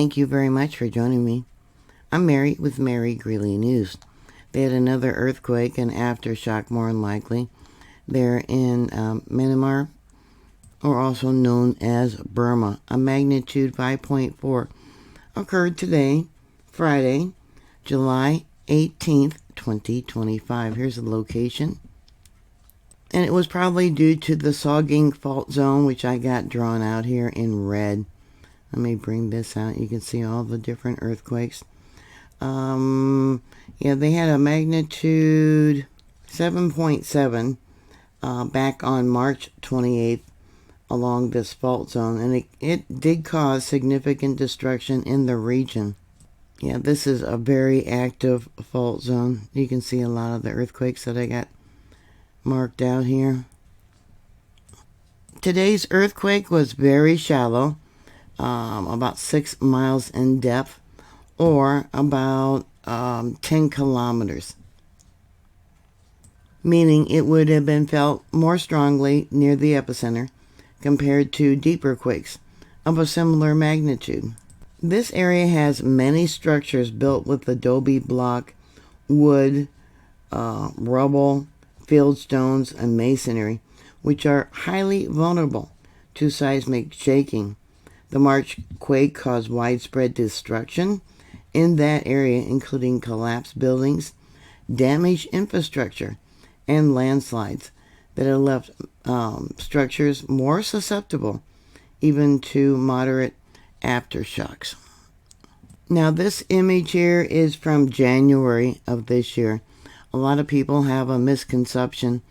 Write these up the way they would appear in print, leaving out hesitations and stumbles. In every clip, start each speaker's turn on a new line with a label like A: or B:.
A: Thank you very much for joining me. I'm Mary with MaryGreeley News. They had another earthquake and aftershock, more than likely. They're in Myanmar, or also known as Burma. A magnitude 5.4 occurred today, Friday, July 18th, 2025. Here's the location. And it was probably due to the Sauging Fault Zone, which I got drawn out here in red. Let me bring this out. You can see all the different earthquakes. Yeah, they had a magnitude 7.7 back on March 28th along this fault zone. And it did cause significant destruction in the region. Yeah, this is a very active fault zone. You can see a lot of the earthquakes that I got marked out here. Today's earthquake was very shallow, about 6 miles in depth, or about 10 kilometers, meaning it would have been felt more strongly near the epicenter compared to deeper quakes of a similar magnitude. This area has many structures built with adobe block, wood, rubble, fieldstones, and masonry, which are highly vulnerable to seismic shaking. The March quake caused widespread destruction in that area, including collapsed buildings, damaged infrastructure, and landslides that have left structures more susceptible even to moderate aftershocks. Now, this image here is from January of this year. A lot of people have a misconception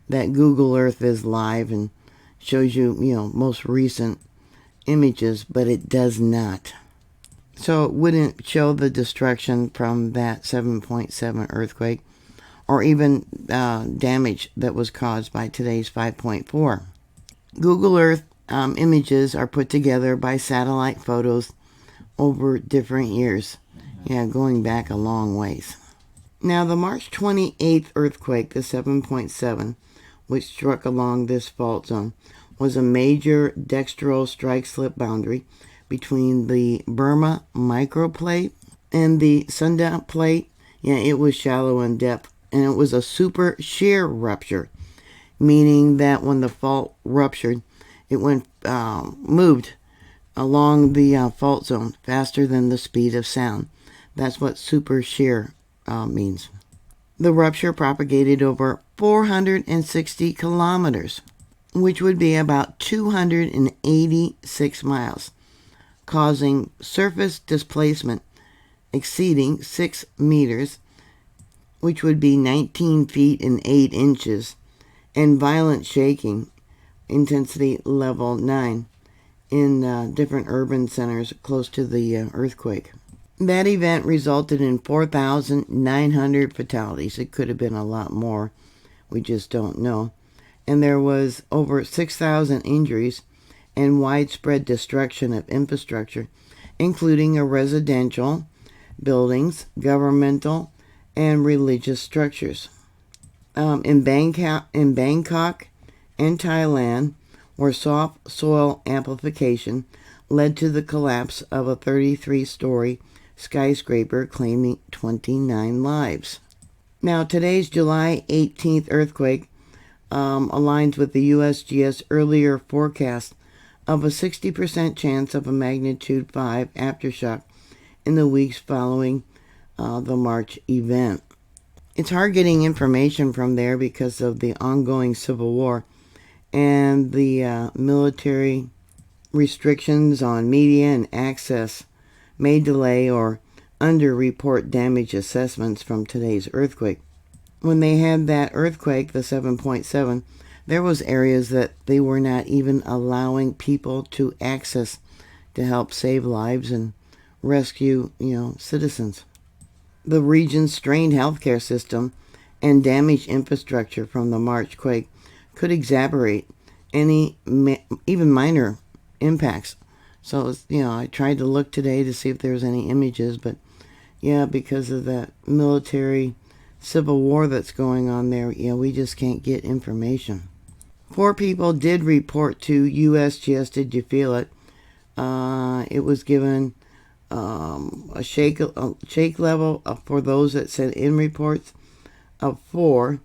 A: that Google Earth is live and shows you, most recent images, but it does not. So it wouldn't show the destruction from that 7.7 earthquake or even damage that was caused by today's 5.4. Google Earth images are put together by satellite photos over different years. Yeah, going back a long ways. Now, the March 28th earthquake, the 7.7, which struck along this fault zone, was a major dextral strike-slip boundary between the Burma microplate and the Sunda plate. Yeah, it was shallow in depth, and it was a super shear rupture, meaning that when the fault ruptured, it moved along the fault zone faster than the speed of sound. That's what super shear means. The rupture propagated over 460 kilometers, which would be about 286 miles, causing surface displacement exceeding 6 meters, which would be 19 feet and 8 inches, and violent shaking, intensity level 9, in different urban centers close to the earthquake. That event resulted in 4,900 fatalities. It could have been a lot more. We just don't know. And there was over 6,000 injuries and widespread destruction of infrastructure, including residential buildings, governmental, and religious structures. In Bangkok and Thailand, where soft soil amplification led to the collapse of a 33-story skyscraper, claiming 29 lives. Now, today's July 18th earthquake aligns with the USGS earlier forecast of a 60% chance of a magnitude 5 aftershock in the weeks following the March event. It's hard getting information from there because of the ongoing civil war and the military restrictions on media and access may delay or underreport damage assessments from today's earthquake. When they had that earthquake, the 7.7, there was areas that they were not even allowing people to access to help save lives and rescue, citizens. The region's strained healthcare system and damaged infrastructure from the March quake could exacerbate any even minor impacts. So, I tried to look today to see if there was any images, but because of that military civil war that's going on there, we just can't get information. 4 people did report to USGS. Did you feel it? It was given a shake level for those that sent in reports of 4,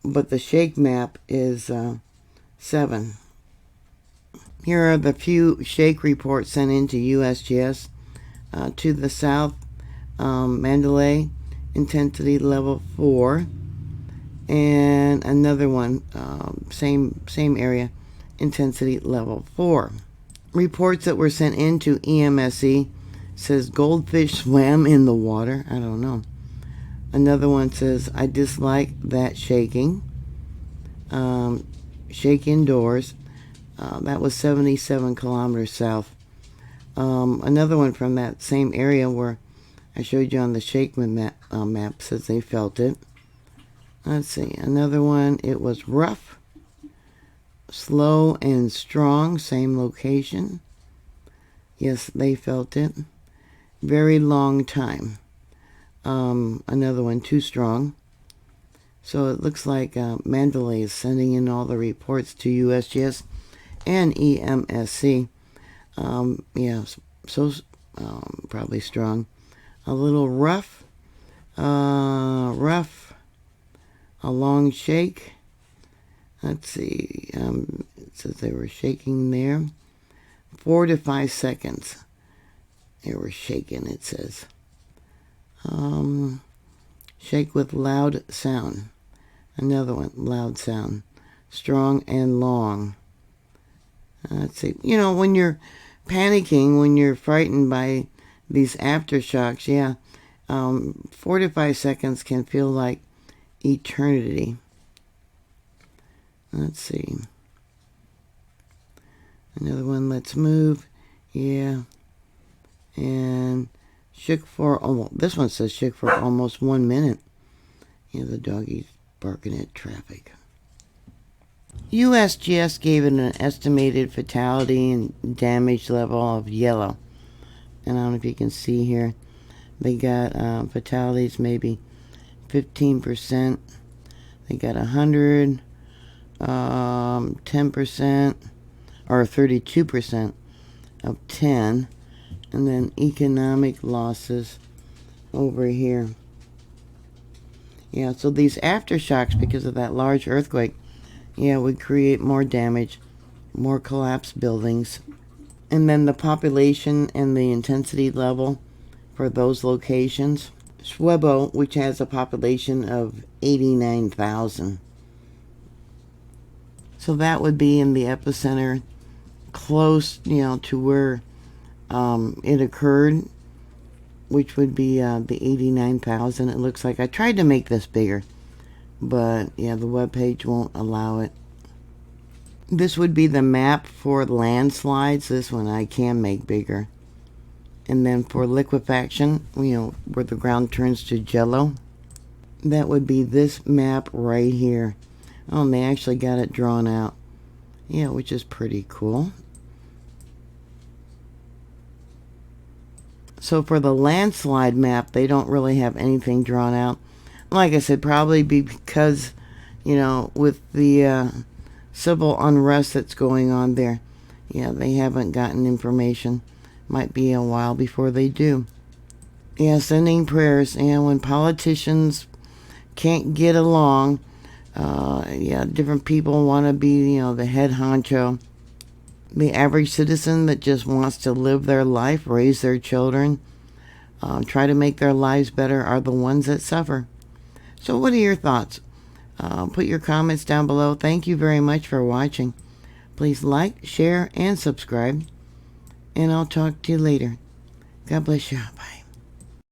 A: but the shake map is 7. Here are the few shake reports sent into USGS. To the south, Mandalay, intensity level 4, and another one, same area, intensity level 4. Reports that were sent into EMSE says goldfish swam in the water. I don't know. Another one says, I dislike that shaking. Shake indoors. That was 77 kilometers south. Another one from that same area where I showed you on the shake map says they felt it. Let's see. Another one, it was rough, slow, and strong. Same location. Yes, they felt it. Very long time. Another one, too strong. So it looks like Mandalay is sending in all the reports to USGS and EMSC. Yeah, so probably strong. A little rough. Rough. A long shake. Let's see. It says they were shaking there. 4 to 5 seconds. They were shaking, it says. Shake with loud sound. Another one, loud sound. Strong and long. Let's see. You know, when you're panicking, when you're frightened by these aftershocks, yeah, 4 to 5 seconds can feel like eternity. Let's see. Another one, let's move. Yeah. And shook for, oh, this one says shook for almost 1 minute. Yeah, the doggy's barking at traffic. USGS gave it an estimated fatality and damage level of yellow. And I don't know if you can see here. They got fatalities maybe 15%. They got 100, 10%, or 32% of 10. And then economic losses over here. Yeah, so these aftershocks, because of that large earthquake, yeah, would create more damage, more collapsed buildings. And then the population and the intensity level for those locations. Shwebo, which has a population of 89,000. So that would be in the epicenter, close, to where it occurred, which would be the 89,000. It looks like I tried to make this bigger, but yeah, the webpage won't allow it. This would be the map for landslides. This one I can make bigger. And then for liquefaction, where the ground turns to jello, that would be this map right here. Oh, and they actually got it drawn out. Yeah, which is pretty cool. So for the landslide map, they don't really have anything drawn out. Like I said, probably because, with the civil unrest that's going on there, yeah, they haven't gotten information. Might be a while before they do. Yeah, sending prayers. Yeah, when politicians can't get along, different people want to be, the head honcho. The average citizen that just wants to live their life, raise their children, try to make their lives better are the ones that suffer. So what are your thoughts? Put your comments down below. Thank you very much for watching. Please like, share, and subscribe. And I'll talk to you later. God bless you. Bye.